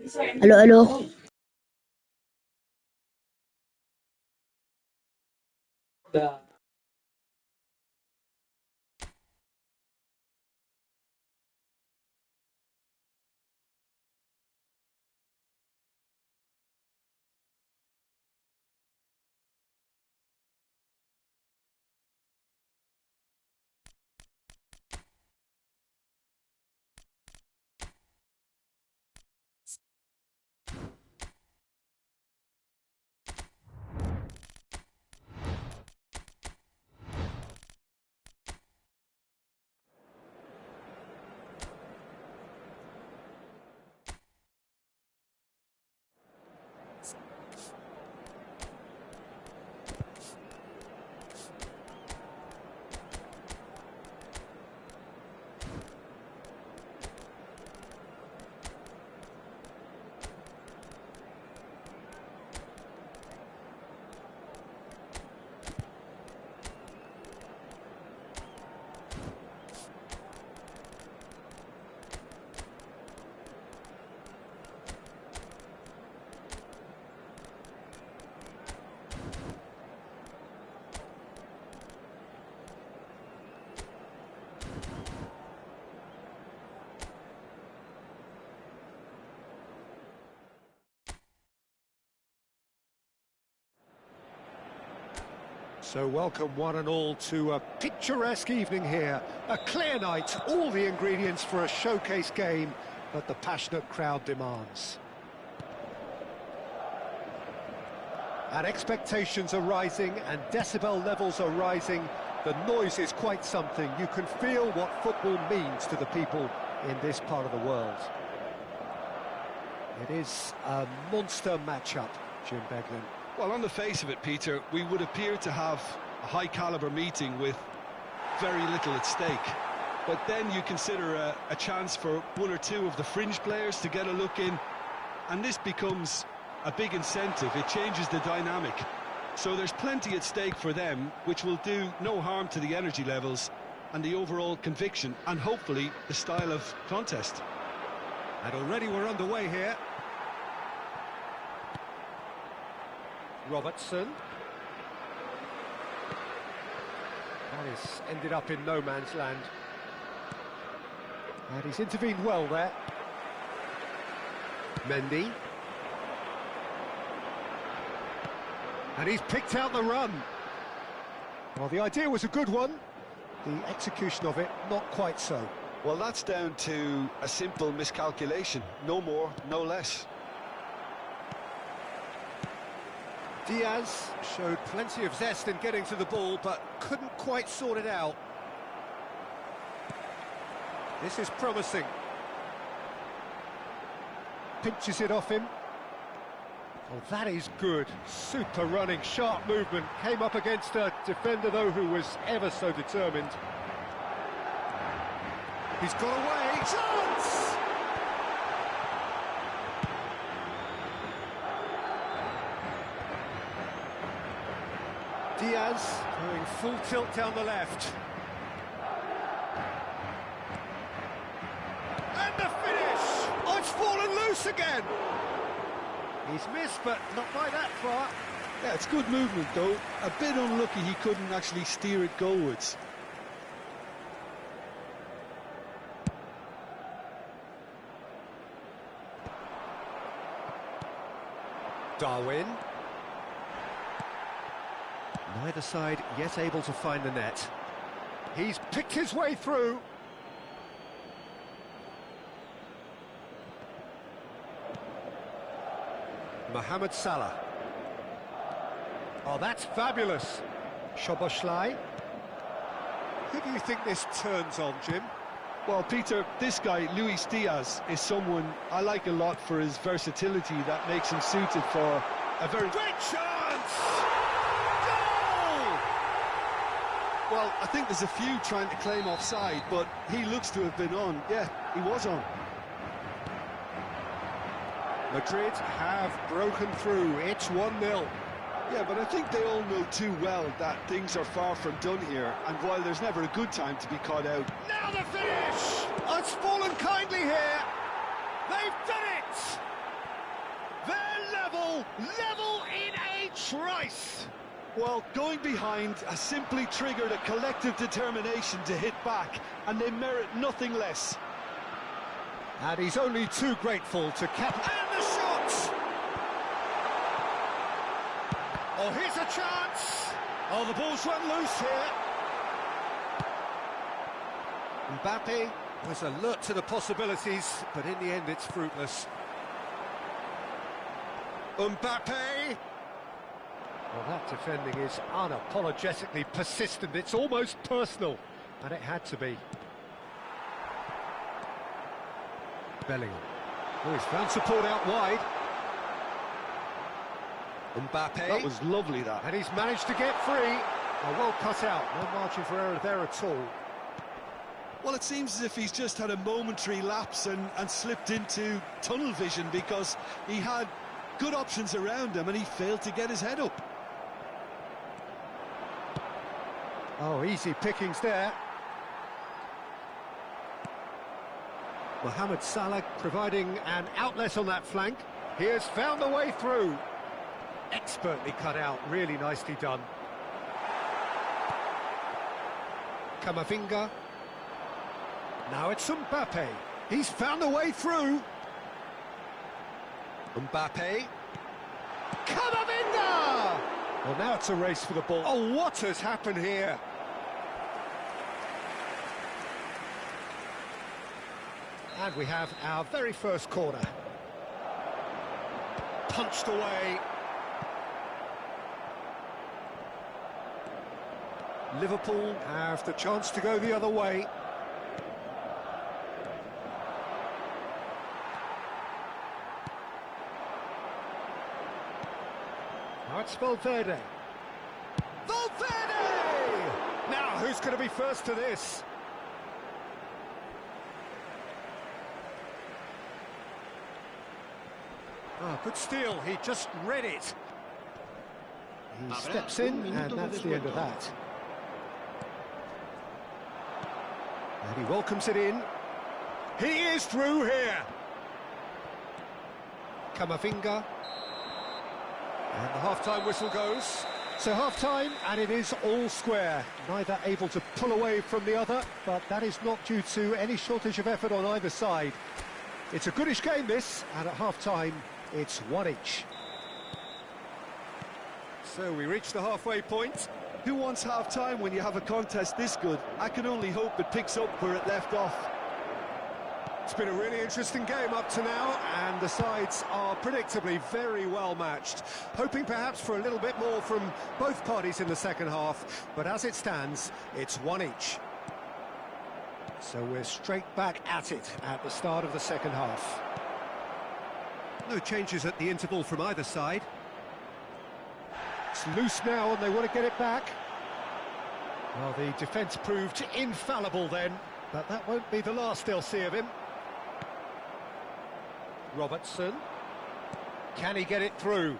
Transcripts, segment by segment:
الو الو. So welcome one and all to a picturesque evening here. A clear night, all the ingredients for a showcase game that the passionate crowd demands. And expectations are rising and decibel levels are rising. The noise is quite something. You can feel what football means to the people in this part of the world. It is a monster matchup, Jim Beglin. Well, on the face of it, Peter, we would appear to have a high-caliber meeting with very little at stake. But then you consider a chance for one or two of the fringe players to get a look in, and this becomes a big incentive. It changes the dynamic. So there's plenty at stake for them, which will do no harm to the energy levels and the overall conviction, and hopefully the style of contest. And already we're underway here. Robertson. That is ended up in no man's land. And he's intervened well there. Mendy. And he's picked out the run. Well, the idea was a good one. The execution of it, not quite so. Well, that's down to a simple miscalculation. No more, no less. Diaz showed plenty of zest in getting to the ball, but couldn't quite sort it out. This is promising. Pinches it off him. Oh, that is good. Super running, sharp movement. Came up against a defender, though, who was ever so determined. He's got away. Chance! Diaz going full tilt down the left. And the finish! Oh, it's fallen loose again! He's missed, but not by that far. Yeah, it's good movement, though. A bit unlucky he couldn't actually steer it goalwards. Darwin. Neither side yet able to find the net. He's picked his way through. Mohamed Salah. Oh, that's fabulous. Szoboszlai. Who do you think this turns on, Jim? Well, Peter, this guy, Luis Diaz, is someone I like a lot for his versatility that makes him suited for a very... Great chance! Goal! Well, I think there's a few trying to claim offside, but he looks to have been on. Yeah, he was on. Madrid have broken through. It's 1-0. Yeah, but I think they all know too well that things are far from done here, and while there's never a good time to be caught out... Now the finish! Oh, it's fallen kindly here. They've done it! They're level in a trice. Well, going behind has simply triggered a collective determination to hit back, and they merit nothing less. And he's only too grateful to cap... And the shot! Oh, here's a chance! Oh, the ball's run loose here. Mbappe was alert to the possibilities, but in the end it's fruitless. Mbappe! Well, that defending is unapologetically persistent. It's almost personal, and it had to be. Bellingham. Oh, he's found support out wide. Mbappe. That was lovely, that. And he's managed to get free. Oh, well cut out. No margin for error there at all. Well, it seems as if he's just had a momentary lapse and slipped into tunnel vision, because he had good options around him and he failed to get his head up. Oh, easy pickings there. Mohamed Salah providing an outlet on that flank. He has found the way through. Expertly cut out, really nicely done. Camavinga. Now it's Mbappe. He's found the way through. Mbappe. Camavinga! Well, now it's a race for the ball. Oh, what has happened here? And we have our very first corner. Punched away. Liverpool have the chance to go the other way. Now it's Valverde. Valverde! Now, who's going to be first to this? Oh, good steal. He just read it. He steps in, and that's the end of that. And he welcomes it in. He is through here. Camavinga. And the half-time whistle goes. So half-time, and it is all square. Neither able to pull away from the other, but that is not due to any shortage of effort on either side. It's a goodish game, this, and at half-time, it's one each. So we reach the halfway point. Who wants half-time when you have a contest this good? I can only hope it picks up where it left off. It's been a really interesting game up to now, and the sides are predictably very well matched. Hoping perhaps for a little bit more from both parties in the second half, but as it stands, it's one each. So we're straight back at it at the start of the second half. No changes at the interval from either side. It's loose now and they want to get it back. Well, the defence proved infallible then, but that won't be the last they'll see of him. Robertson. Can he get it through?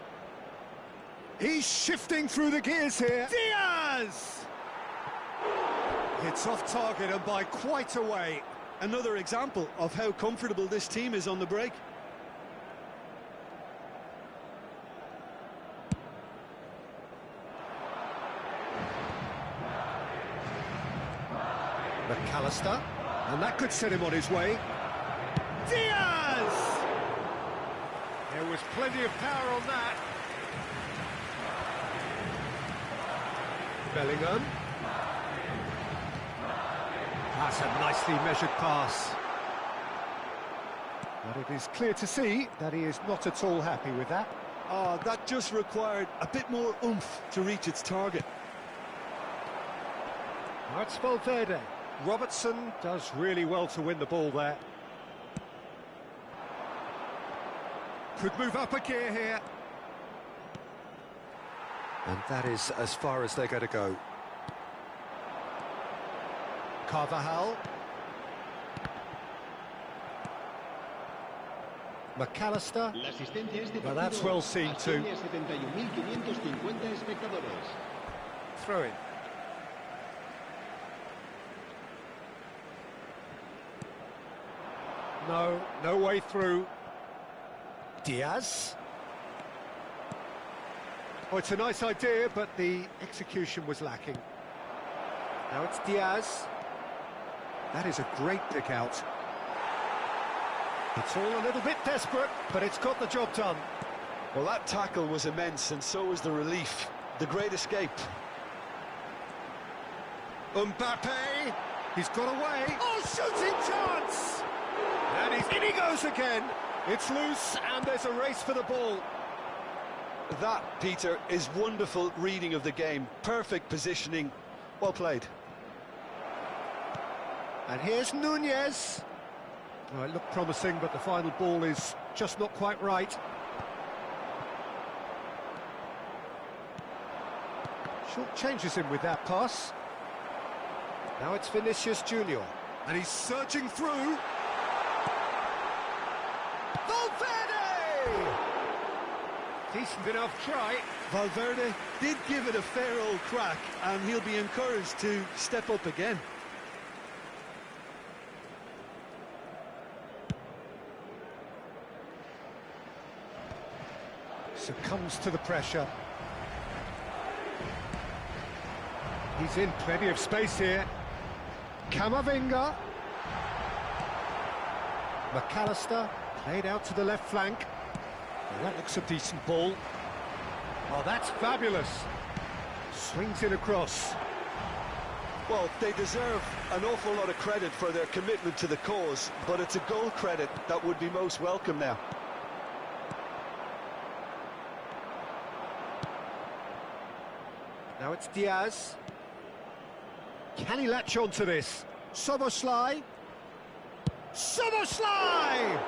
He's shifting through the gears here. Diaz! It's off target and by quite a way. Another example of how comfortable this team is on the break. McAllister, and that could set him on his way. Diaz! There was plenty of power on that. Bellingham. That's a nicely measured pass. But it is clear to see that he is not at all happy with that. Oh, that just required a bit more oomph to reach its target. Now it's Valverde. Robertson does really well to win the ball there. Could move up a gear here. And that is as far as they're going to go. Carvajal. McAllister. Well, that's well seen too. Throw in. No way through. Diaz. Oh, it's a nice idea, but the execution was lacking. Now it's Diaz. That is a great pick out. It's all a little bit desperate, but it's got the job done. Well, that tackle was immense, and so was the relief. The great escape. Mbappe, he's got away. Oh, shooting chance! And in he goes again. It's loose, and there's a race for the ball. That, Peter, is wonderful reading of the game. Perfect positioning. Well played. And here's Nunez. Oh, it looked promising, but the final ball is just not quite right. Short changes him with that pass. Now it's Vinicius Junior. And he's surging through. Valverde! Decent enough try. Valverde did give it a fair old crack, and he'll be encouraged to step up again. Succumbs to the pressure. He's in plenty of space here. Camavinga. McAllister played out to the left flank. Well, that looks a decent ball. Oh, that's fabulous. Swings it across. Well, they deserve an awful lot of credit for their commitment to the cause, but it's a goal credit that would be most welcome now. Now it's Diaz. Can he latch on to this? Szoboszlai. Szoboszlai!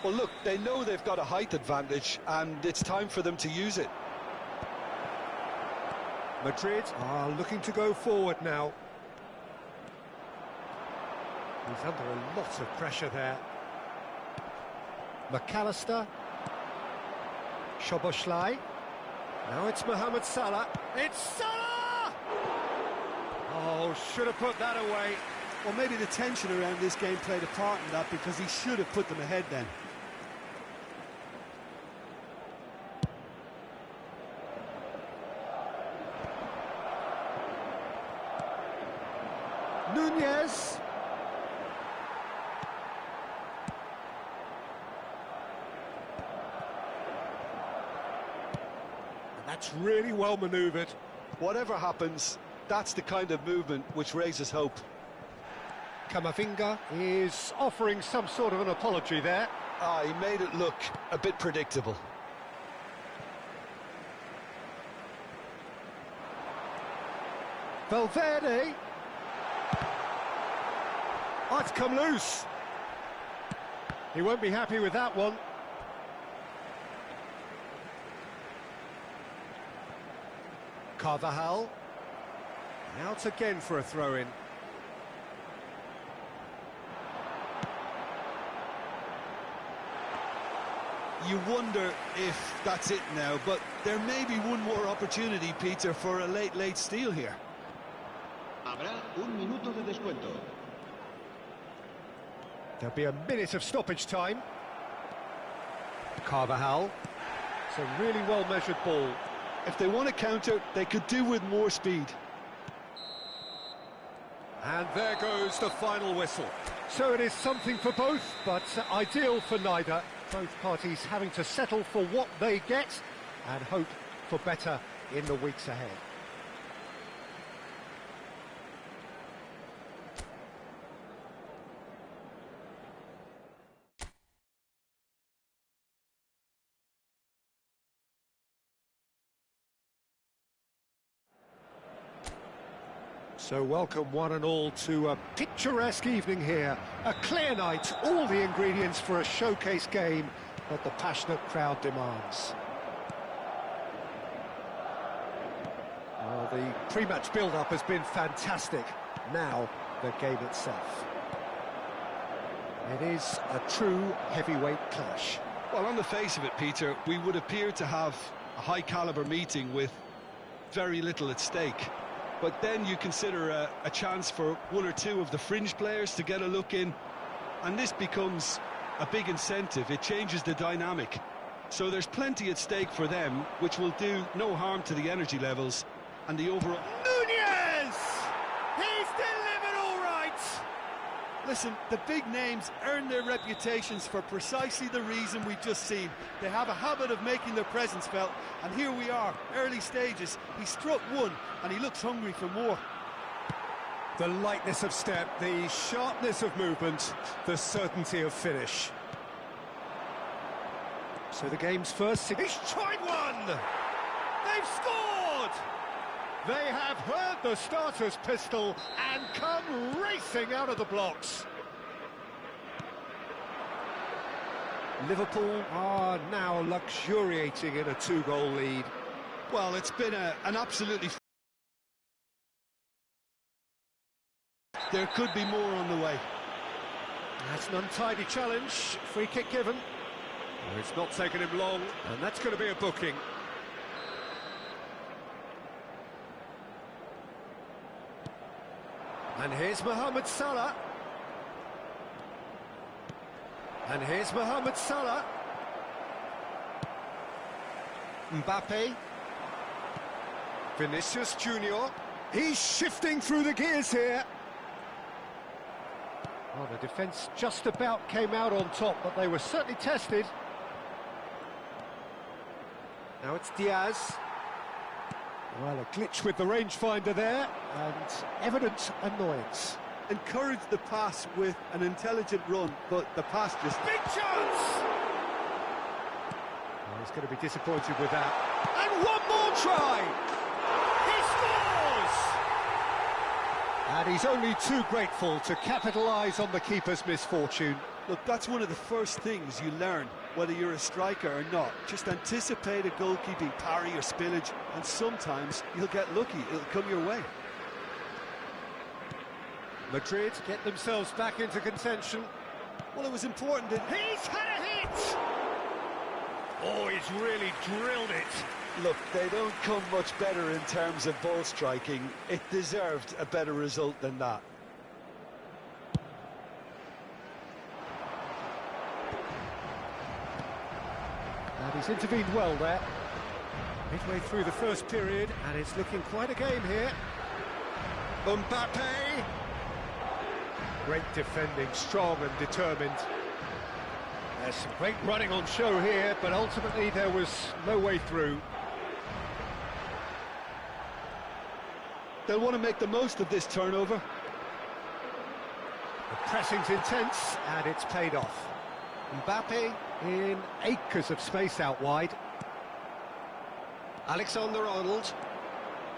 Well, look, they know they've got a height advantage, and it's time for them to use it. Madrid are looking to go forward now. He's under a lot of pressure there. McAllister. Szoboszlai. Now it's Mohamed Salah. It's Salah! Oh, should have put that away. Well, maybe the tension around this game played a part in that, because he should have put them ahead then. Nunez. That's really well manoeuvred. Whatever happens, that's the kind of movement which raises hope. Camavinga is offering some sort of an apology there. He made it look a bit predictable. Valverde. Oh, it's come loose. He won't be happy with that one. Carvajal. Out again for a throw-in. You wonder if that's it now, but there may be one more opportunity, Peter, for a late steal here. Habrá un minuto de descuento. There'll be a minute of stoppage time. Carvajal. It's a really well-measured ball. If they want to counter, they could do with more speed. And there goes the final whistle. So it is something for both, but ideal for neither. Both parties having to settle for what they get and hope for better in the weeks ahead. So welcome one and all to a picturesque evening here. A clear night, all the ingredients for a showcase game that the passionate crowd demands. Well, the pre-match build-up has been fantastic. Now, the game itself. It is a true heavyweight clash. Well, on the face of it, Peter, we would appear to have a high-caliber meeting with very little at stake. But then you consider a chance for one or two of the fringe players to get a look in. and this becomes a big incentive. It changes the dynamic. So there's plenty at stake for them, which will do no harm to the energy levels and the overall... Nunez! He's delivered all right! Listen, the big names earn their reputations for precisely the reason we've just seen. They have a habit of making their presence felt, and here we are, early stages. He struck one, and he looks hungry for more. The lightness of step, the sharpness of movement, the certainty of finish. So the game's first... He's tried one! They've scored! They have heard the starter's pistol and come racing out of the blocks. Liverpool are now luxuriating in a 2-goal lead. Well, it's been an absolutely... There could be more on the way. That's an untidy challenge. Free kick given. Well, it's not taken him long, and that's going to be a booking. And here's Mohamed Salah. And here's Mohamed Salah. Mbappe. Vinicius Junior. He's shifting through the gears here. Well, the defence just about came out on top, but they were certainly tested. Now it's Diaz. Well, a glitch with the rangefinder there, and evident annoyance. Encouraged the pass with an intelligent run, but the pass just... Big chance! Well, he's going to be disappointed with that. And one more try! He scores! And he's only too grateful to capitalise on the keeper's misfortune. Look, that's one of the first things you learn, whether you're a striker or not. Just anticipate a goalkeeping parry or spillage, and sometimes you'll get lucky, it'll come your way. Madrid get themselves back into contention. Well, it was important that... He's had a hit! Oh, he's really drilled it. Look, they don't come much better in terms of ball striking. It deserved a better result than that. And he's intervened well there. Midway through the first period, and it's looking quite a game here. Mbappe! Great defending, strong and determined. There's some great running on show here, but ultimately there was no way through. They'll want to make the most of this turnover. The pressing's intense, and it's paid off. Mbappe in acres of space out wide. Alexander-Arnold.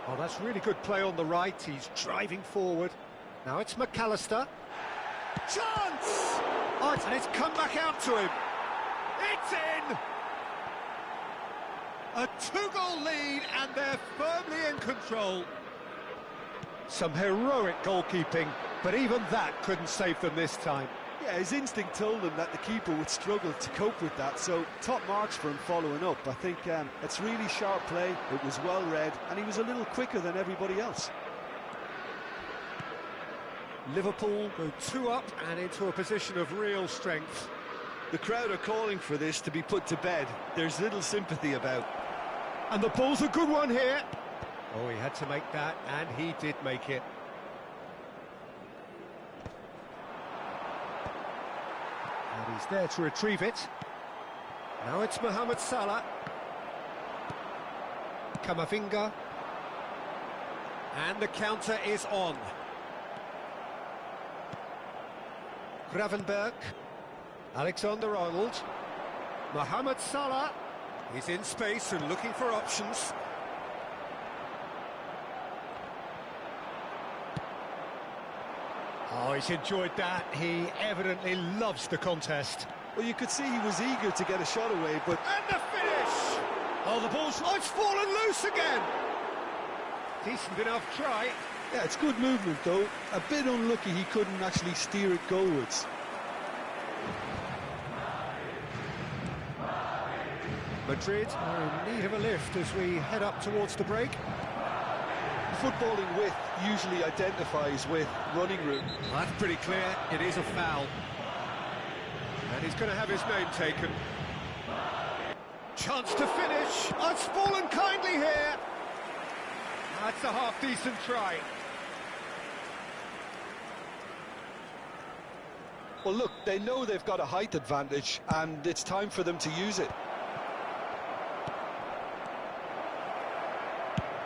Oh, that's really good play on the right. He's driving forward. Now it's McAllister. Chance! Oh, and it's come back out to him. It's in! A 2-goal lead, and they're firmly in control. Some heroic goalkeeping, but even that couldn't save them this time. Yeah, his instinct told him that the keeper would struggle to cope with that, so top marks for him following up. I think it's really sharp play, it was well read, and he was a little quicker than everybody else. Liverpool go 2 up and into a position of real strength. The crowd are calling for this to be put to bed. There's little sympathy about. And the ball's a good one here. Oh, he had to make that, and he did make it. And he's there to retrieve it. Now it's Mohamed Salah. Camavinga. And the counter is on. Gravenberg. Alexander-Arnold. Mohamed Salah. He's in space and looking for options. Oh, he's enjoyed that. He evidently loves the contest. Well, you could see he was eager to get a shot away, but... And the finish! Oh, the ball's... Oh, it's fallen loose again! Decent enough try. Yeah, it's good movement, though. A bit unlucky he couldn't actually steer it goalwards. Madrid are in need of a lift as we head up towards the break. Footballing width usually identifies with running room. Well, that's pretty clear. It is a foul. And he's going to have his name taken. Chance to finish. Oh, it's fallen kindly here. That's a half-decent try. Well, look, they know they've got a height advantage, and it's time for them to use it.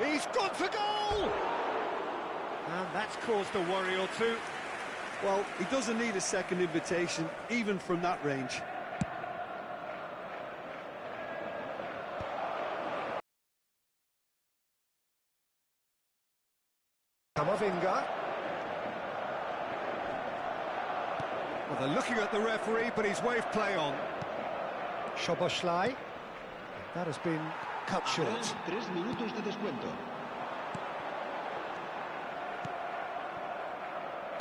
He's gone for goal! And that's caused a worry or two. Well, he doesn't need a second invitation, even from that range. Kamavinga. Well, they're looking at the referee, but he's waved play on. Szoboszlai. That has been cut short. 3 minutos de descuento.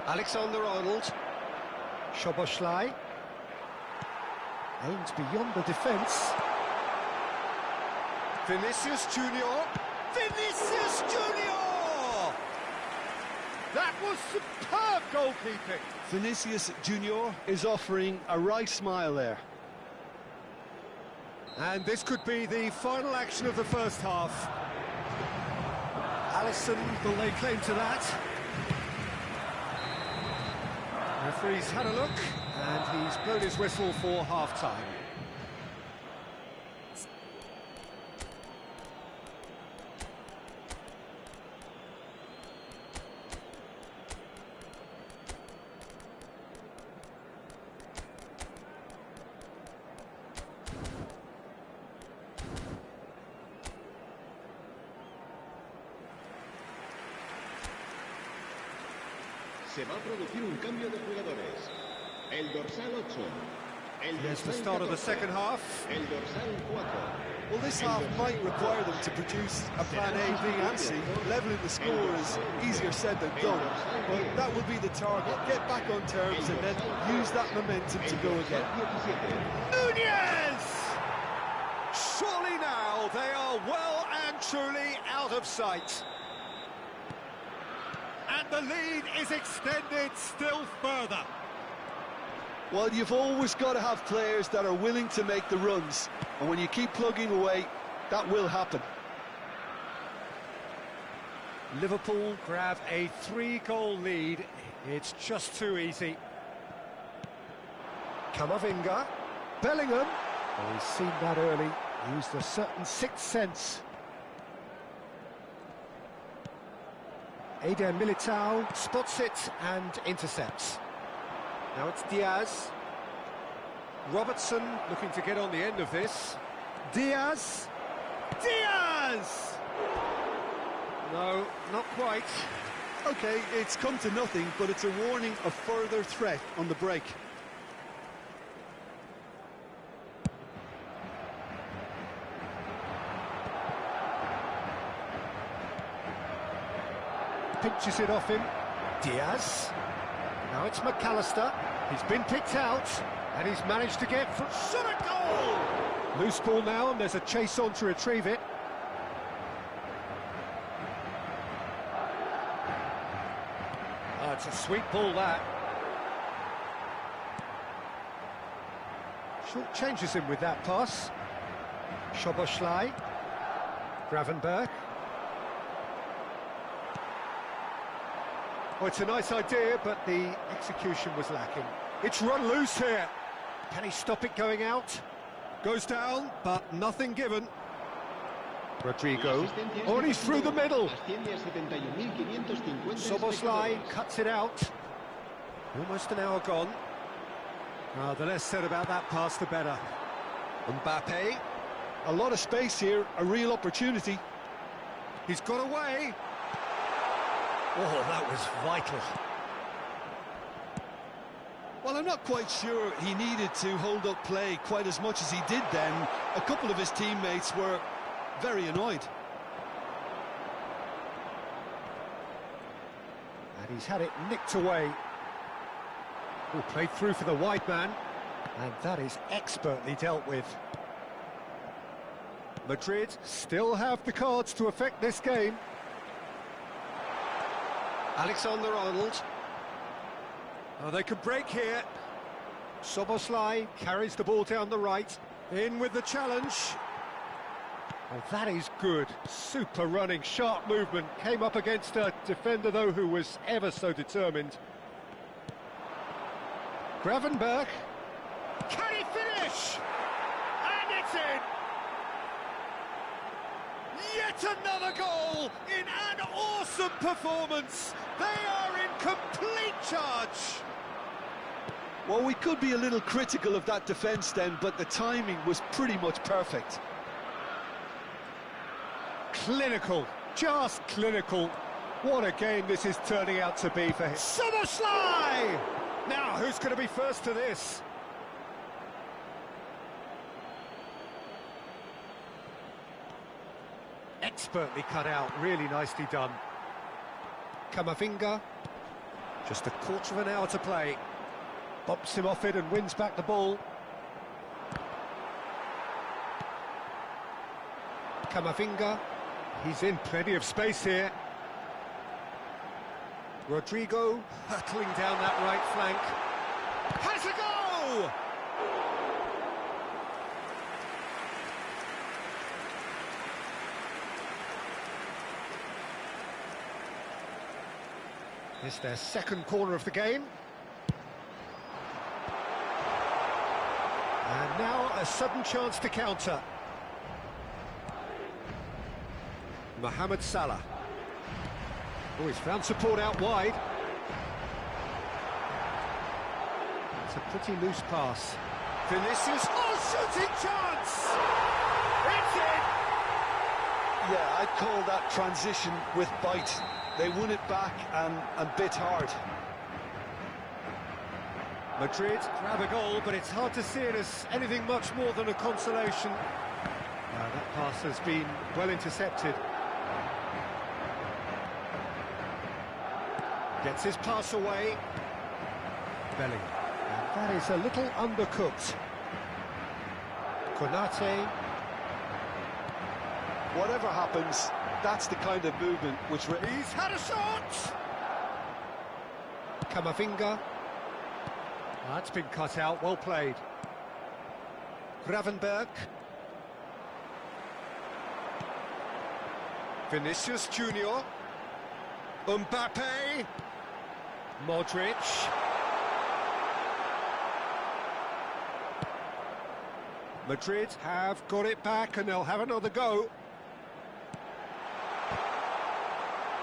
Alexander-Arnold. Szoboszlai. Aims beyond the defence. Vinicius Junior. Vinicius Junior! That was superb goalkeeping. Vinicius Junior is offering a wry smile there. And this could be the final action of the first half. Alisson will lay claim to that. Referee's had a look, and he's blown his whistle for half-time. Se va a producir un cambio de jugadores. El dorsal 8. Here's the start of the second half. El dorsal 4. Well, this half might require them to produce a plan A, B and C. Levelling the score is easier said than done, but that will be the target. Get back on terms and then use that momentum to go again. Nunez! Surely now they are well and truly out of sight. And the lead is extended still further. Well, you've always got to have players that are willing to make the runs, and when you keep plugging away, that will happen. Liverpool grab a 3-goal lead. It's just too easy. Kamavinga. Bellingham. Oh, he's seen that early. Used a certain sixth sense. Eder Militao spots it and intercepts. Now it's Diaz. Robertson looking to get on the end of this. Diaz! Diaz! No, not quite. Okay, it's come to nothing, but it's a warning of further threat on the break. Pinches it off him. Diaz. Now it's McAllister. He's been picked out, and he's managed to get from shot at goal! Loose ball now, and there's a chase on to retrieve it. Oh, it's a sweet ball, that. Short changes him with that pass. Szoboszlai. Gravenberg. Oh, it's a nice idea, but the execution was lacking. It's run loose here. Can he stop it going out? Goes down, but nothing given. Rodrigo. Oh, and he's through the middle. Szoboszlai cuts it out. Almost an hour gone. Oh, the less said about that pass, the better. Mbappe. A lot of space here, a real opportunity. He's got away. Oh, that was vital. Well, I'm not quite sure he needed to hold up play quite as much as he did then. A couple of his teammates were very annoyed. And he's had it nicked away. Oh, played through for the wide man. And that is expertly dealt with. Madrid still have the cards to affect this game. Alexander-Arnold. Oh, they could break here. Soboslai carries the ball down the right. In with the challenge. Oh, that is good. Super running, sharp movement. Came up against a defender, though, who was ever so determined. Gravenberch. Can he finish? And it's in! Yet another goal in an awesome performance. They are in complete charge. Well, we could be a little critical of that defence then, but the timing was pretty much perfect. Clinical, just clinical. What a game this is turning out to be for him. Soboslai! Now, who's going to be first to this? Expertly cut out, really nicely done. Kamavinga, just a quarter of an hour to play. Bops him off it and wins back the ball. Kamavinga, he's in plenty of space here. Rodrigo hurtling down that right flank. Has a go! It's their second corner of the game. And now a sudden chance to counter. Mohamed Salah. Oh, he's found support out wide. It's a pretty loose pass. Vinicius, oh, shooting chance! It's in! Yeah, I'd call that transition with bite. They won it back and bit hard. Madrid grab a goal, but it's hard to see it as anything much more than a consolation. That pass has been well intercepted. Gets his pass away. Bellingham. And that is a little undercooked. Konate. Whatever happens, that's the kind of movement which... He's had a shot! Kamavinga. That's been cut out, well played. Gravenberch. Vinicius Junior. Mbappe. Modric. Madrid have got it back and they'll have another go.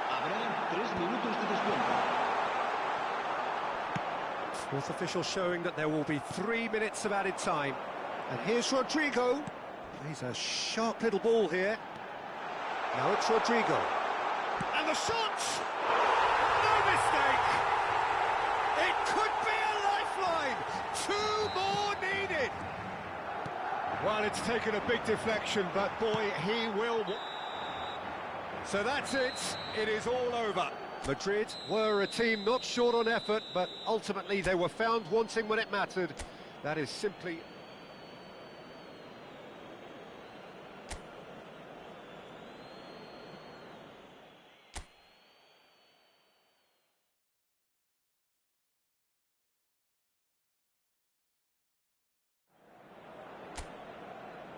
Habrá 3 minutos de descuento. Fourth official showing that there will be 3 minutes of added time. And here's Rodrigo. Plays a sharp little ball here. Now it's Rodrigo. And the shot! No mistake! It could be a lifeline! 2 more needed! Well, it's taken a big deflection, but boy, he will... So that's it. It is all over. Madrid were a team not short on effort, but ultimately they were found wanting when it mattered. That is simply...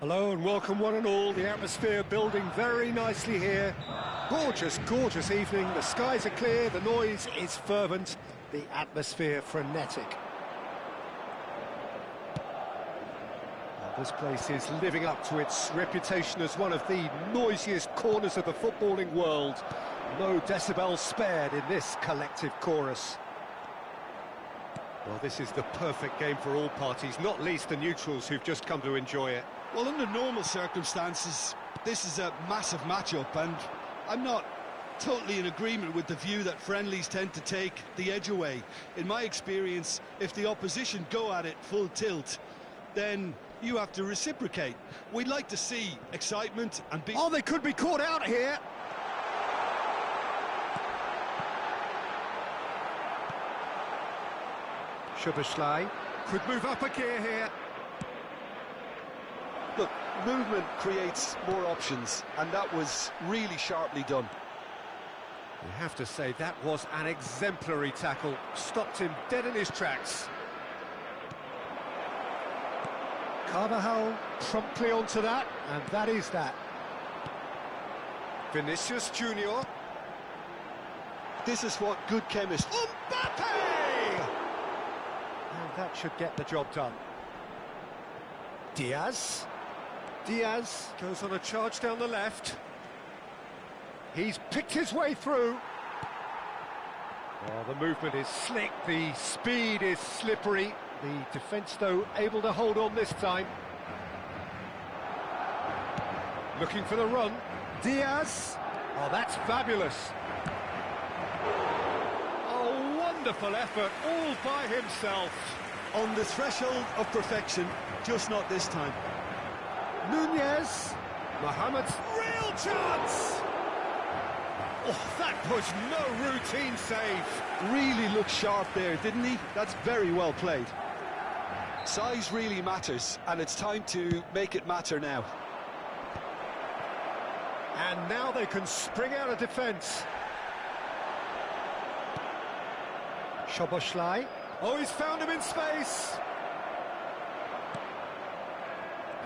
Hello and welcome one and all. The atmosphere building very nicely here. Gorgeous, gorgeous evening. The skies are clear, the noise is fervent, the atmosphere frenetic. And this place is living up to its reputation as one of the noisiest corners of the footballing world. No decibels spared in this collective chorus. Well, this is the perfect game for all parties, not least the neutrals who've just come to enjoy it. Well, under normal circumstances, this is a massive matchup, and I'm not totally in agreement with the view that friendlies tend to take the edge away. In my experience, if the opposition go at it full tilt, then you have to reciprocate. We'd like to see excitement and be... Oh, they could be caught out here! Szoboszlai could move up a gear here. Look, movement creates more options, and that was really sharply done. You have to say that was an exemplary tackle. Stopped him dead in his tracks. Carvajal promptly onto that, and that is that. Vinicius Junior. This is what good chemists... Mbappe! And that should get the job done. Diaz. Diaz goes on a charge down the left. He's picked his way through. Oh, the movement is slick, the speed is slippery. The defence, though, able to hold on this time. Looking for the run. Diaz. Oh, that's fabulous. Oh, wonderful effort, all by himself. On the threshold of perfection, just not this time. Nunez. Mohamed's real chance. Oh, that was no routine save. Really looked sharp there, didn't he? That's very well played. Size really matters, and it's time to make it matter now. And now they can spring out of defence. Szoboszlai. Oh, he's found him in space.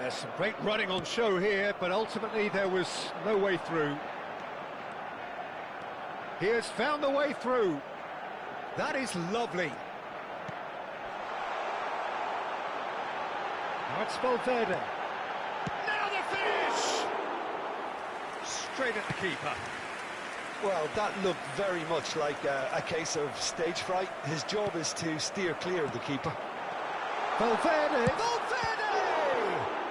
There's some great running on show here, but ultimately there was no way through. He has found the way through. That is lovely. Now it's Valverde. Now the finish! Straight at the keeper. Well, that looked very much like a case of stage fright. His job is to steer clear of the keeper. Valverde! Valverde!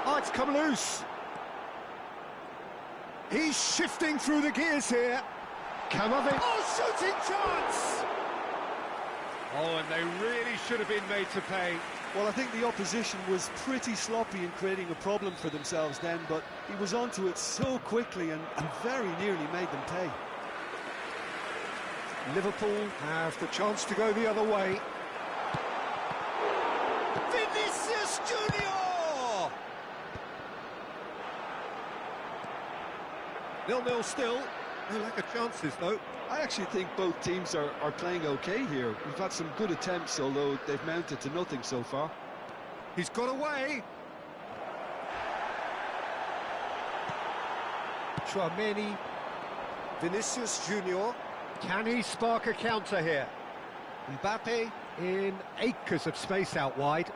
Oh, it's come loose. He's shifting through the gears here. Camavinga. Oh, shooting chance! Oh, and they really should have been made to pay. Well, I think the opposition was pretty sloppy in creating a problem for themselves then, but he was onto it so quickly and very nearly made them pay. Liverpool have the chance to go the other way. Vinicius Junior! 0-0 still. No lack of chances, though. I actually think both teams are playing okay here. We've had some good attempts, although they've mounted to nothing so far. He's got away. Chouameni. Vinicius Junior. Can he spark a counter here? Mbappe in acres of space out wide.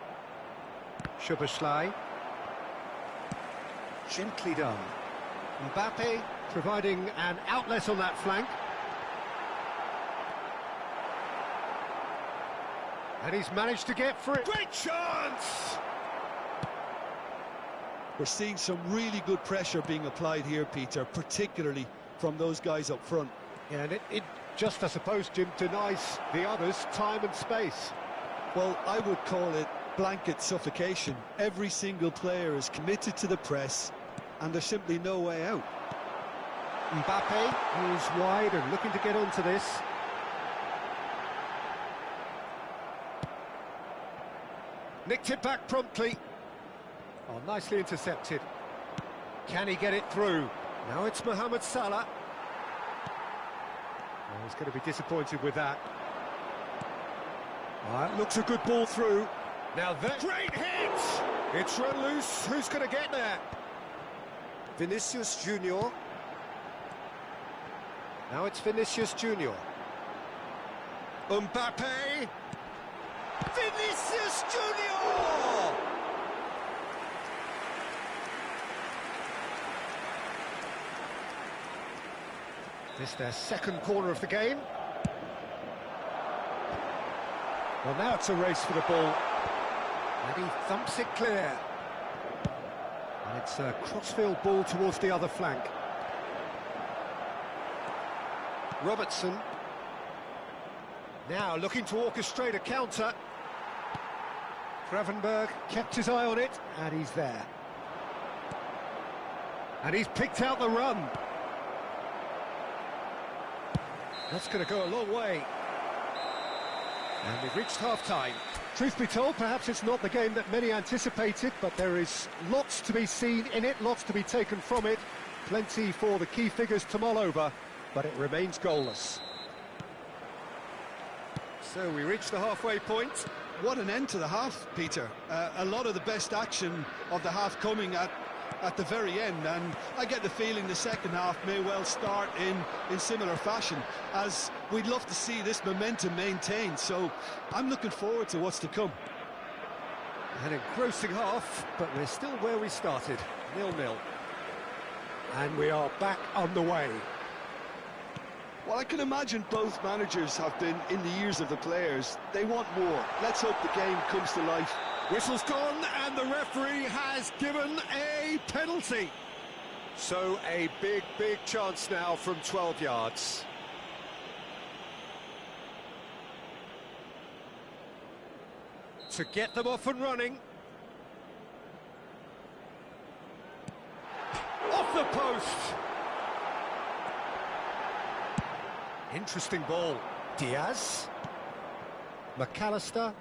Szoboszlai. Gently done. Mbappe providing an outlet on that flank. And he's managed to get free. Great chance! We're seeing some really good pressure being applied here, Peter, particularly from those guys up front. Yeah, and it just, I suppose, Jim, denies the others time and space. Well, I would call it blanket suffocation. Every single player is committed to the press, and there's simply no way out. Mbappe is wide and looking to get onto this. Nicked it back promptly. Oh, nicely intercepted. Can he get it through? Now it's Mohamed Salah. Oh, he's going to be disappointed with that. Looks a good ball through. Now that great hit! It's run loose. Who's going to get there? Vinicius Junior. Now it's Vinicius Junior. Mbappe. Vinicius Junior! This their second corner of the game. Well, now it's a race for the ball. And he thumps it clear. And it's a crossfield ball towards the other flank. Robertson. Now looking to orchestrate a counter. Gravenberg kept his eye on it, and he's there. And he's picked out the run. That's going to go a long way. And we've reached half-time. Truth be told, perhaps it's not the game that many anticipated, but there is lots to be seen in it, lots to be taken from it. Plenty for the key figures to mull over, but it remains goalless. So we reach the halfway point. what an end to the half, Peter. A lot of the best action of the half coming at the very end, and I get the feeling the second half may well start in similar fashion, as we'd love to see this momentum maintained. So I'm looking forward to what's to come. An engrossing half, but we're still where we started, 0-0. And we are back underway. Well, I can imagine both managers have been in the ears of the players. They want more. Let's hope the game comes to life. Whistle's gone, and the referee has given a penalty. So a big chance now from 12 yards. To get them off and running. Off the post! Interesting ball. Diaz. McAllister.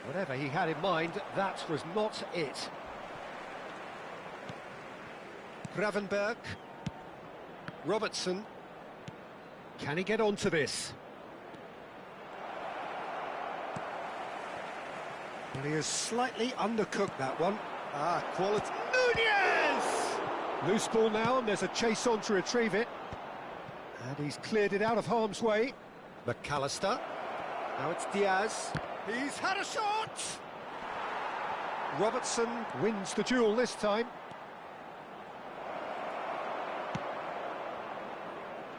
Whatever he had in mind, that was not it. Gravenberg. Robertson. Can he get onto this? Well, he has slightly undercooked that one. Quality. Nunez! Loose ball now, and there's a chase on to retrieve it. And he's cleared it out of harm's way. McAllister. Now it's Diaz. He's had a shot! Robertson wins the duel this time.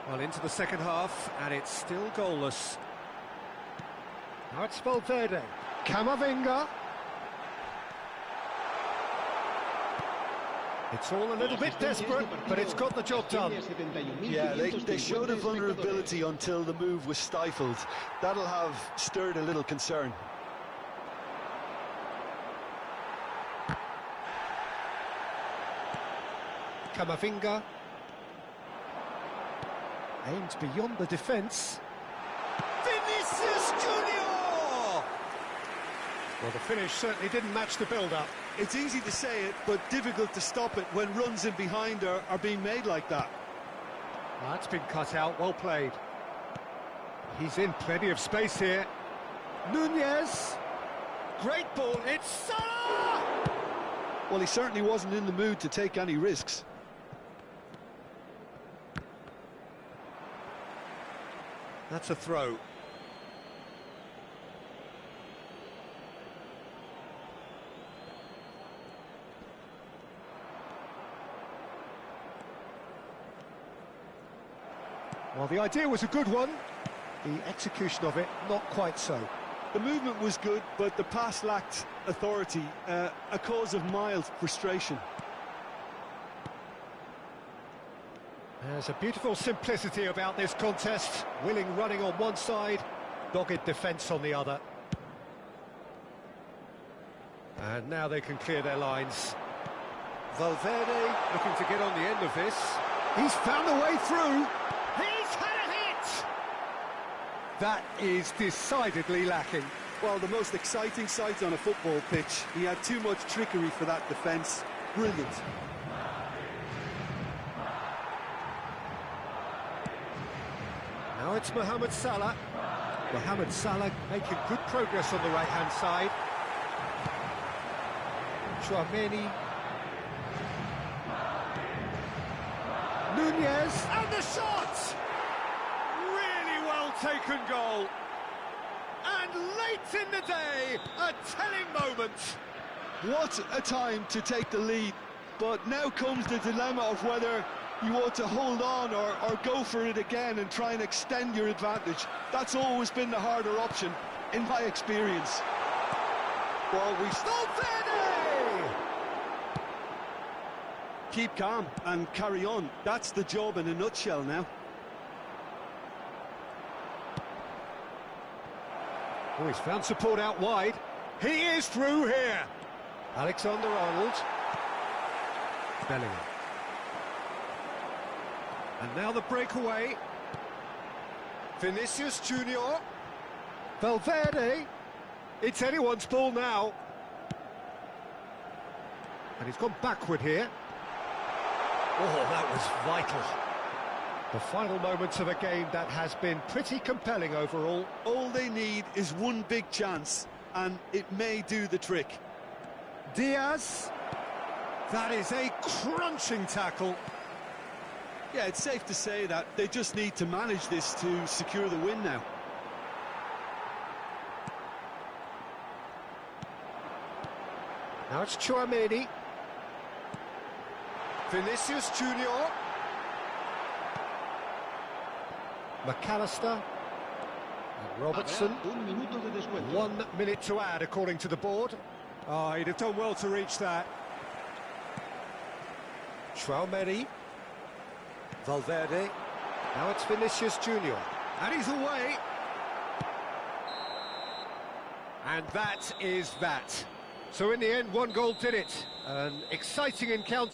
Well, into the second half, and it's still goalless. Now it's Valverde. Camavinga. It's all a little bit desperate, but it's got the job done. Yeah, they showed a vulnerability until the move was stifled. That'll have stirred a little concern. Camavinga. Aims beyond the defence. Vinicius Junior! Well, the finish certainly didn't match the build-up. It's easy to say it, but difficult to stop it when runs in behind are being made like that. That's been cut out, well played. He's in plenty of space here. Nunez. Great ball, it's Salah! Well, he certainly wasn't in the mood to take any risks. That's a throw. Well, the idea was a good one. The execution of it, not quite so. The movement was good, but the pass lacked authority, a cause of mild frustration. There's a beautiful simplicity about this contest. Willing running on one side, dogged defence on the other. And now they can clear their lines. Valverde looking to get on the end of this. He's found a way through. He's had a hit! That is decidedly lacking. Well, the most exciting sight on a football pitch. He had too much trickery for that defence. Brilliant. Now it's Mohamed Salah. Mohamed Salah making good progress on the right-hand side. Chouameni. Nunez, and the shot! Really well taken goal. And late in the day, a telling moment. What a time to take the lead. But now comes the dilemma of whether you want to hold on or go for it again and try and extend your advantage. That's always been the harder option, in my experience. Well, we still Valverde! Keep calm and carry on. That's the job in a nutshell now. Oh, he's found support out wide. He is through here. Alexander-Arnold. Bellingham. And now the breakaway. Vinicius Junior. Valverde. It's anyone's ball now. And he's gone backward here. Oh, that was vital. The final moments of a game that has been pretty compelling overall. All they need is one big chance, and it may do the trick. Diaz. That is a crunching tackle. Yeah, it's safe to say that they just need to manage this to secure the win now. Now it's Chouameni. Vinicius Junior. McAllister. And Robertson. Habrá un minuto de descuento. 1 minute to add, according to the board. Oh, he'd have done well to reach that. Chouameni. Valverde. Now it's Vinicius Junior. And he's away. And that is that. So in the end, one goal did it. An exciting encounter.